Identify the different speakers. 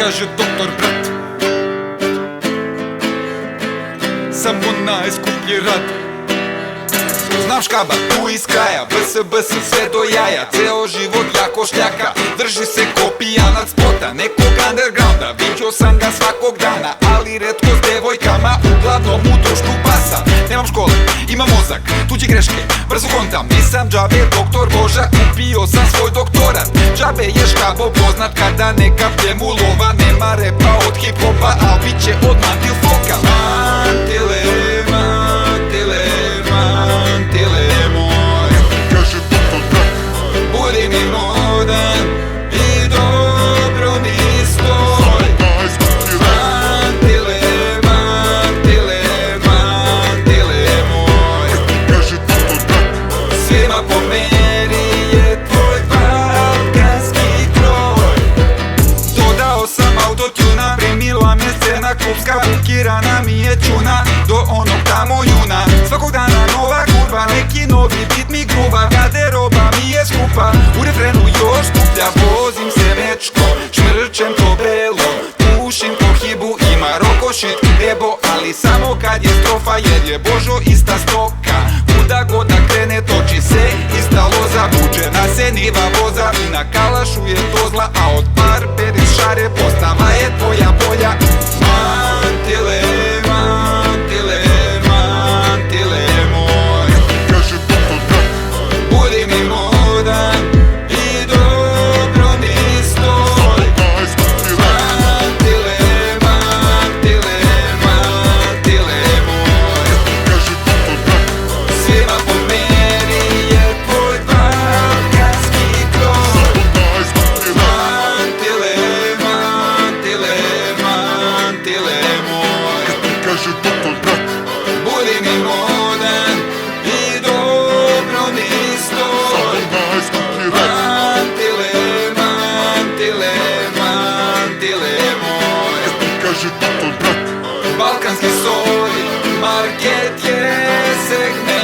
Speaker 1: kaže doktor brat. Samo najskuplji rad. Znam škaba, tu iz kraja, BS, sve do jaja. Ceo život jako šljaka, drži se ko pijanac spota nekog undergrounda. Viđo sam ga svakog dana, ali retko s devojkama, uglavnom u društvu pasa. Nemam škole, imam mozak, tuđe greške, brzo kontam. Nisam džabe doktor Boža, kupio sam svoj doktorat. Džabe je škabo poznat kada ne kapljem u lova. Nema repa od hip-hopa, al bit će od mantil foka. Mantile, mantile, mantile moj,
Speaker 2: kaže doktor brat.
Speaker 1: budi mi modan i dobro mi stoj.
Speaker 2: Najskuplji rad.
Speaker 1: Mantile, mantile, mantile moj,
Speaker 2: Kaže doktor brat.
Speaker 1: svima po meri je tvoj balkanski kroj. Dodao sam autotuna, primila me scena klubska, bukirana mi je čuna do onog tamo juna. Svakog dana nova kurva, neki novi bit mi gruva. Garderoba mi je skupa, u refrenu još skuplja. Vozim se mečko, šmrčem to belo, pušim po hibu, ima rokošit debo. Ali samo kad je strofa, jer je Božo ista stoka. Kuda god da krene toči se ista loza. Buđena se niva voza i na kalašu je to zla. A od Barberi šare postava je tvoja bolja. Mantile, mantile, mantile moj,
Speaker 2: Kaže doktor brat.
Speaker 1: budi mi modan i dobro mi stoj.
Speaker 2: Najskuplji rad.
Speaker 1: Mantile, mantile, mantile moj,
Speaker 2: Kaže doktor brat.
Speaker 1: svima po meri je tvoj balkanski kroj.
Speaker 2: Najskuplji rad.
Speaker 1: Mantile, mantile, mantile moj,
Speaker 2: Kaže doktor brat.
Speaker 1: budi mi modan i dobro mi stoj.
Speaker 2: Najskuplji rad.
Speaker 1: Mantile, mantile, mantile moj,
Speaker 2: Kaže doktor brat.
Speaker 1: balkanski soj, market je segment.